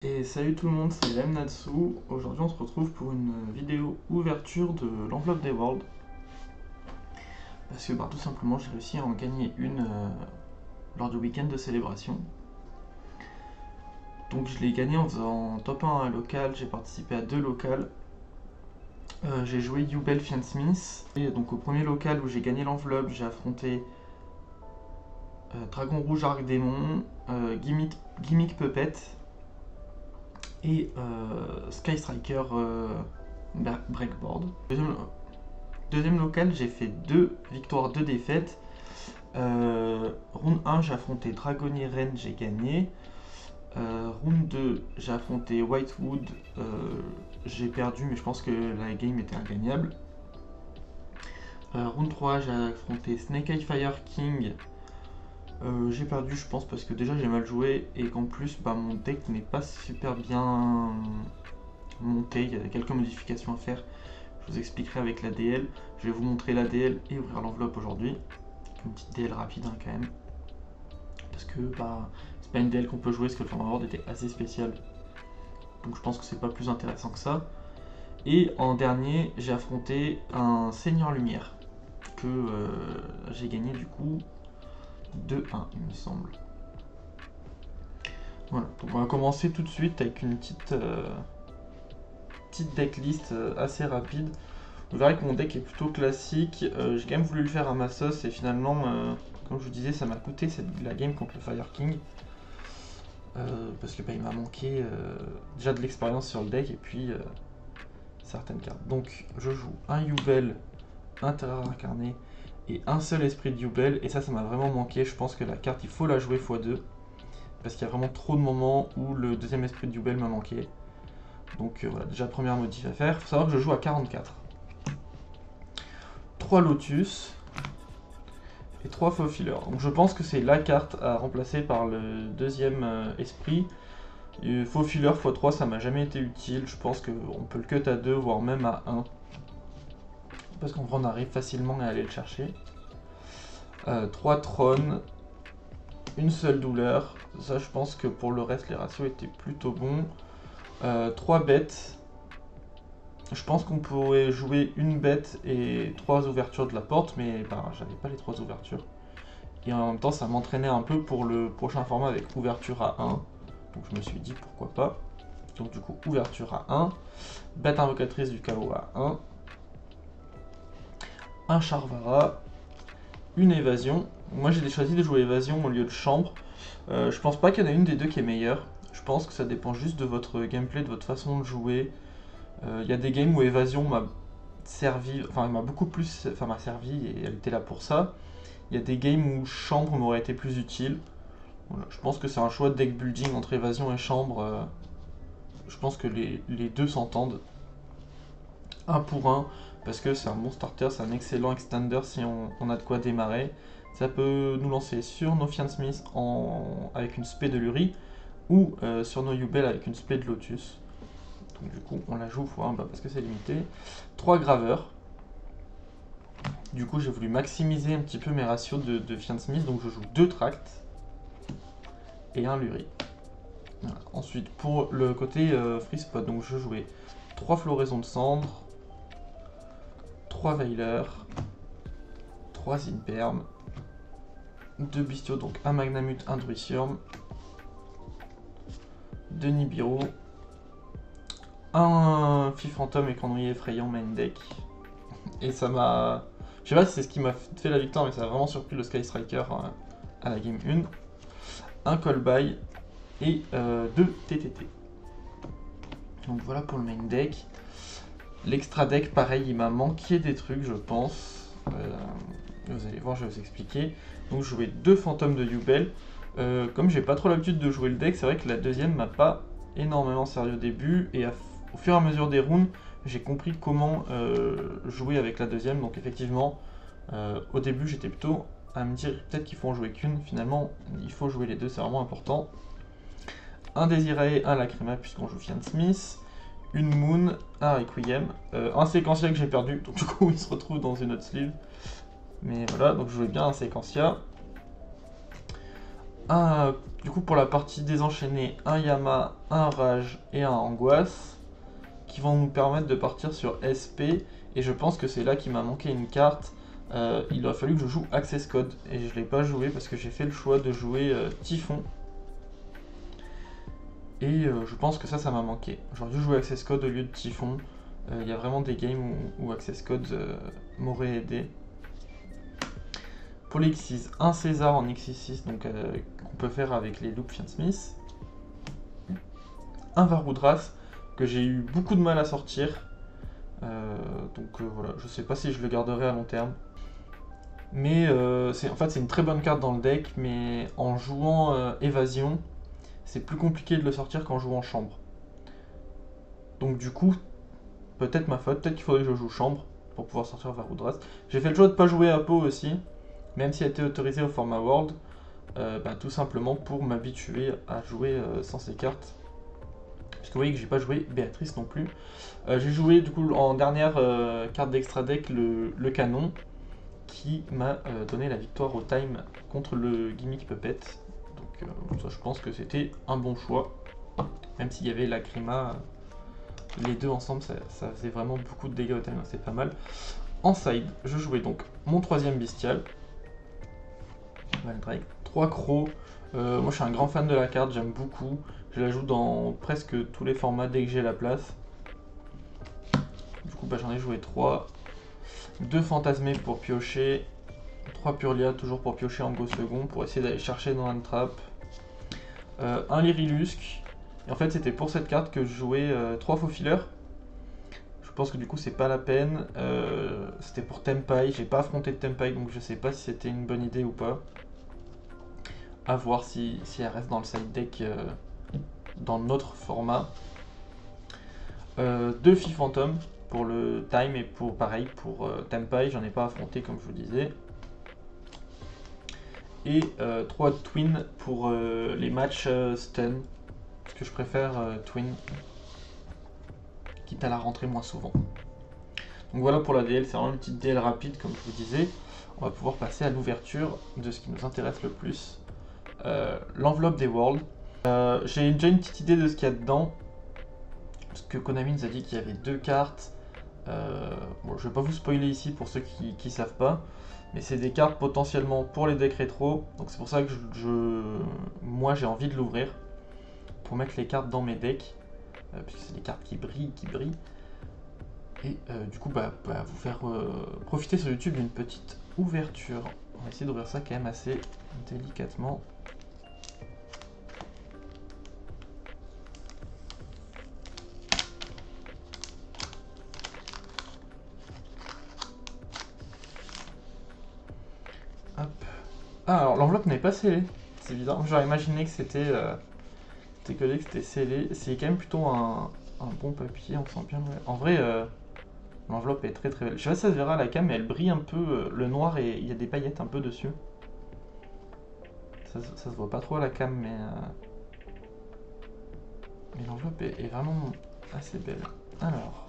Et salut tout le monde, c'est Lemnatsu. Aujourd'hui on se retrouve pour une vidéo ouverture de l'enveloppe des Worlds. Parce que tout simplement j'ai réussi à en gagner une lors du week-end de célébration. Donc je l'ai gagné en faisant top 1 à local, j'ai participé à 2 locales. J'ai joué Yubel Fian Smith. Et donc au premier local où j'ai gagné l'enveloppe, j'ai affronté Dragon Rouge Arc Démon, Gimmick Puppet et Sky Striker Breakboard. Deuxième local, j'ai fait 2 victoires, 2 défaites. Round 1, j'ai affronté Dragonnier Ren, j'ai gagné. Round 2, j'ai affronté Whitewood, j'ai perdu, mais je pense que la game était ingagnable. Round 3, j'ai affronté Snake Eye Fire King. J'ai perdu, je pense, parce que déjà j'ai mal joué et qu'en plus mon deck n'est pas super bien monté. Il y a quelques modifications à faire. Je vous expliquerai avec la DL. Je vais vous montrer la DL et ouvrir l'enveloppe aujourd'hui. Une petite DL rapide quand même. Parce que c'est pas une DL qu'on peut jouer, parce que le format World était assez spécial. Donc je pense que c'est pas plus intéressant que ça. Et en dernier, j'ai affronté un Seigneur Lumière. Que j'ai gagné du coup 2-1 il me semble. Voilà, donc on va commencer tout de suite avec une petite decklist assez rapide. Vous verrez que mon deck est plutôt classique. J'ai quand même voulu le faire à ma sauce et finalement, comme je vous disais, ça m'a coûté la game contre le Fire King. Parce que il m'a manqué déjà de l'expérience sur le deck et puis certaines cartes. Donc je joue un Yubel, un Terreur incarné et un seul esprit de Yubel. Et ça m'a vraiment manqué. Je pense que la carte, il faut la jouer x2. Parce qu'il y a vraiment trop de moments où le deuxième esprit de Yubel m'a manqué. Donc voilà, déjà première motif à faire. Il faut savoir que je joue à 44. 3 Lotus et 3 Faux Filler. Donc je pense que c'est la carte à remplacer par le deuxième esprit. Faux Filler x3, ça m'a jamais été utile. Je pense qu'on peut le cut à 2, voire même à 1. Parce qu'en vrai, on arrive facilement à aller le chercher. 3 trônes, une seule douleur. Ça, je pense que pour le reste, les ratios étaient plutôt bons. 3 bêtes. Je pense qu'on pourrait jouer une bête et 3 ouvertures de la porte, mais j'avais pas les 3 ouvertures. Et en même temps, ça m'entraînait un peu pour le prochain format avec ouverture à 1. Donc je me suis dit pourquoi pas. Donc du coup, ouverture à 1. Bête invocatrice du chaos à 1. Un Charvara. Une évasion. Moi j'ai choisi de jouer évasion au lieu de chambre. Je pense pas qu'il y en a une des deux qui est meilleure. Je pense que ça dépend juste de votre gameplay, de votre façon de jouer. Il y a des games où évasion m'a servi, m'a beaucoup plus, m'a servi et elle était là pour ça. Il y a des games où chambre m'aurait été plus utile. Voilà, je pense que c'est un choix de deck building entre évasion et chambre. Je pense que les deux s'entendent. Un pour un, parce que c'est un bon starter, c'est un excellent extender si on a de quoi démarrer. Ça peut nous lancer sur nos Fian Smith avec une spé de Luri ou sur nos Yubel avec une spé de Lotus. Donc du coup on la joue x1 parce que c'est limité. 3 graveurs. Du coup j'ai voulu maximiser un petit peu mes ratios de Fian Smith, donc je joue 2 tracts et un Luri. Voilà. Ensuite pour le côté free spot, donc je jouais 3 floraisons de cendre, 3 Veiler, 3 Imperm, 2 bestiaux, donc un Magnamut, un Druisium, 2 Nibiru, un Fille Fantôme et Cendrier Effrayant main deck. Et ça m'a... Je sais pas si c'est ce qui m'a fait la victoire, mais ça a vraiment surpris le Sky Striker à la game 1. Un Callby et 2 TTT. Donc voilà pour le main deck. L'extra deck, pareil, il m'a manqué des trucs, je pense. Vous allez voir, je vais vous expliquer. Donc je jouais 2 fantômes de Yubel. Comme j'ai pas trop l'habitude de jouer le deck, c'est vrai que la deuxième m'a pas énormément servi au début. Et au fur et à mesure des rounds, j'ai compris comment jouer avec la deuxième. Donc effectivement, au début j'étais plutôt à me dire peut-être qu'il faut en jouer qu'une. Finalement, il faut jouer les deux, c'est vraiment important. Un Désiré, un Lacrima, puisqu'on joue Fian Smith. Une Moon, un Requiem, un Séquentia que j'ai perdu, donc du coup il se retrouve dans une autre sleeve. Mais voilà, donc je jouais bien un Séquentia. Du coup, pour la partie désenchaînée, un Yama, un Rage et un Angoisse qui vont nous permettre de partir sur SP. Et je pense que c'est là qu'il m'a manqué une carte. Il aurait fallu que je joue Access Code et je ne l'ai pas joué parce que j'ai fait le choix de jouer Typhon. Et je pense que ça m'a manqué. J'aurais dû jouer Access Code au lieu de Typhon. Il y a vraiment des games où Access Code m'aurait aidé. Pour l'X6, un César en X6, donc qu'on peut faire avec les Loop Fiend Smith. Un Varudras que j'ai eu beaucoup de mal à sortir. Voilà, je sais pas si je le garderai à long terme. Mais en fait c'est une très bonne carte dans le deck, mais en jouant Évasion, c'est plus compliqué de le sortir qu'en jouant Chambre. Donc du coup, peut-être ma faute, peut-être qu'il faudrait que je joue Chambre pour pouvoir sortir Varudras. J'ai fait le choix de ne pas jouer Apo aussi, même si elle était autorisée au format World, tout simplement pour m'habituer à jouer sans ces cartes. Parce que vous voyez que j'ai pas joué Béatrice non plus. J'ai joué du coup en dernière carte d'extra deck le canon, qui m'a donné la victoire au time contre le Gimmick Puppet. Donc ça, je pense que c'était un bon choix. Même s'il y avait Lacrima, les deux ensemble, ça faisait vraiment beaucoup de dégâts au time, c'est pas mal. En side, je jouais donc mon troisième bestial, Valdrake, 3 crocs. Moi je suis un grand fan de la carte, j'aime beaucoup. Je la joue dans presque tous les formats dès que j'ai la place. Du coup j'en ai joué 3. 2 fantasmés pour piocher. 3 Purlia toujours pour piocher en go second pour essayer d'aller chercher dans un trap. Un Lyrilusc. Et en fait c'était pour cette carte que je jouais 3 faux fillers. Je pense que du coup c'est pas la peine. C'était pour Tempai. J'ai pas affronté de Tempai donc je sais pas si c'était une bonne idée ou pas. À voir si elle reste dans le side deck dans notre format. 2 Phi Phantom pour le time et pour pareil pour Tempai, j'en ai pas affronté comme je vous disais. Et 3 Twin pour les matchs stun, parce que je préfère Twin, quitte à la rentrer moins souvent. Donc voilà pour la DL, c'est vraiment une petite DL rapide comme je vous disais. On va pouvoir passer à l'ouverture de ce qui nous intéresse le plus, l'enveloppe des Worlds. J'ai déjà une petite idée de ce qu'il y a dedans, parce que Konami nous a dit qu'il y avait 2 cartes. Bon, je vais pas vous spoiler ici pour ceux qui savent pas, mais c'est des cartes potentiellement pour les decks rétro, donc c'est pour ça que moi j'ai envie de l'ouvrir pour mettre les cartes dans mes decks, puisque c'est des cartes qui brillent, et du coup vous faire profiter sur YouTube d'une petite ouverture. On va essayer d'ouvrir ça quand même assez délicatement. Ah, alors l'enveloppe n'est pas scellée, c'est bizarre. J'aurais imaginé que c'était collé, que c'était scellé. C'est quand même plutôt un bon papier, on sent bien. Ouais. En vrai, l'enveloppe est très très belle. Je sais pas si ça se verra à la cam, mais elle brille un peu le noir et il y a des paillettes un peu dessus. Ça se voit pas trop à la cam, mais l'enveloppe est vraiment assez belle. Alors.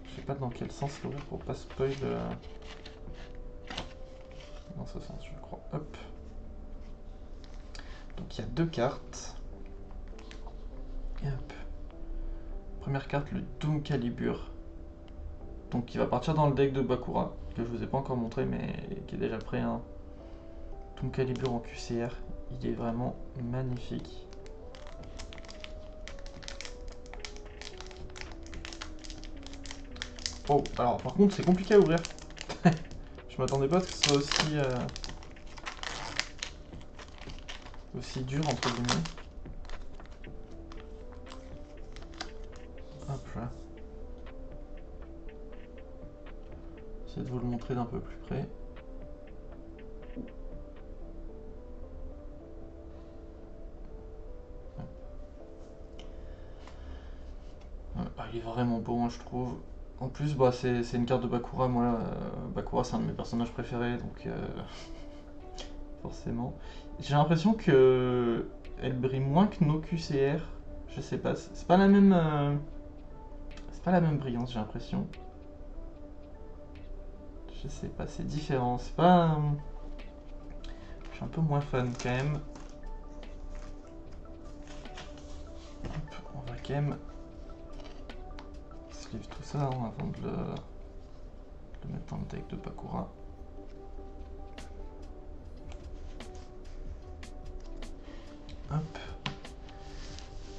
Je sais pas dans quel sens l'ouvrir pour pas spoil. Dans ce sens, je crois. Hop. Donc il y a 2 cartes. Et hop. Première carte, le Doom Calibur. Donc qui va partir dans le deck de Bakura, que je vous ai pas encore montré, mais qui est déjà prêt. Hein. Doom Calibur en QCR. Il est vraiment magnifique. Oh, alors par contre c'est compliqué à ouvrir. Je m'attendais pas à ce que ce soit aussi dur entre guillemets. Hop là. J'essaie de vous le montrer d'un peu plus près. Il est vraiment beau, hein, je trouve. En plus, c'est une carte de Bakura. Moi, Bakura, c'est un de mes personnages préférés, donc forcément. J'ai l'impression que elle brille moins que nos QCR. Je sais pas, c'est pas la même. C'est pas la même brillance, j'ai l'impression. Je sais pas, c'est différent. C'est pas. Je suis un peu moins fan quand même. Hop, on va quand même sleeve tout ça avant de le mettre dans le deck de Bakura. Hop.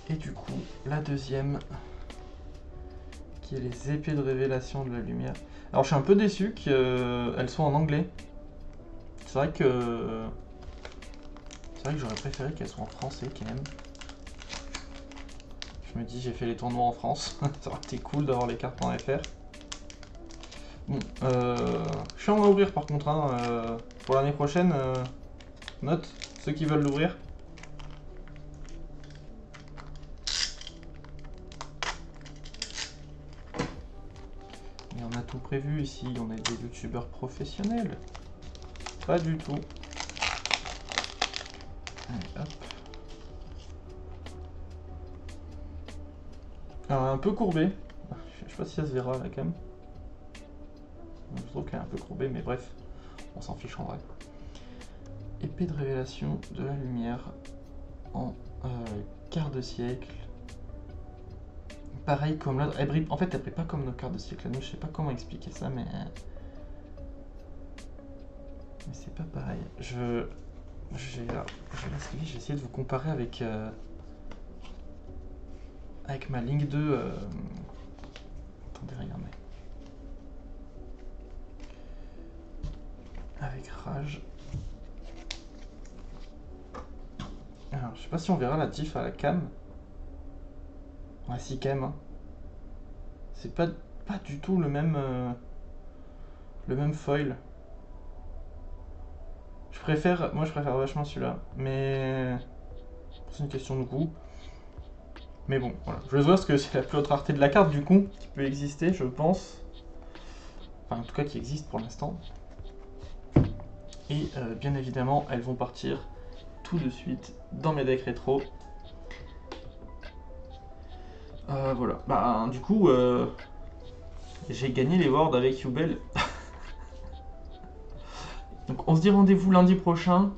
Et du coup, la deuxième, qui est les épées de révélation de la lumière. Alors je suis un peu déçu qu'elles soient en anglais. C'est vrai que j'aurais préféré qu'elles soient en français quand même. Je me dis, j'ai fait les tournois en France, ça aurait été cool d'avoir les cartes en FR. Bon, je suis en à ouvrir par contre, hein, pour l'année prochaine, note, ceux qui veulent l'ouvrir. Et on a tout prévu ici, on est des youtubeurs professionnels. Pas du tout. Allez, hop. Alors, un peu courbé. Je sais pas si ça se verra là quand même. Je trouve qu'elle est un peu courbée, mais bref, on s'en fiche en vrai. Épée de révélation de la lumière en quart de siècle. Pareil comme l'autre. En fait, elle brille pas comme nos quarts de siècle. Nous, je sais pas comment expliquer ça, mais c'est pas pareil. Je vais essayer de vous comparer avec ma Link 2. Attendez, regardez. Avec Rage. Alors, je sais pas si on verra la diff à la cam. Ah si, quand même. Hein. C'est pas du tout le même foil. Moi je préfère vachement celui-là, mais c'est une question de goût. Mais bon, voilà. Je veux voir ce que c'est la plus haute rareté de la carte du coup, qui peut exister, je pense. Enfin, en tout cas, qui existe pour l'instant. Et bien évidemment, elles vont partir tout de suite dans mes decks rétro. Voilà. Bah, du coup, j'ai gagné les Worlds avec Yubel. Donc, on se dit rendez-vous lundi prochain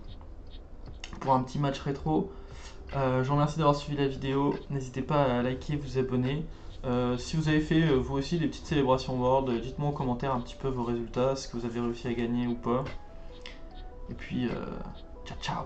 pour un petit match rétro. Je vous remercie d'avoir suivi la vidéo. N'hésitez pas à liker, vous abonner. Si vous avez fait vous aussi des petites célébrations World, dites-moi en commentaire un petit peu vos résultats, ce que vous avez réussi à gagner ou pas. Et puis, ciao ciao.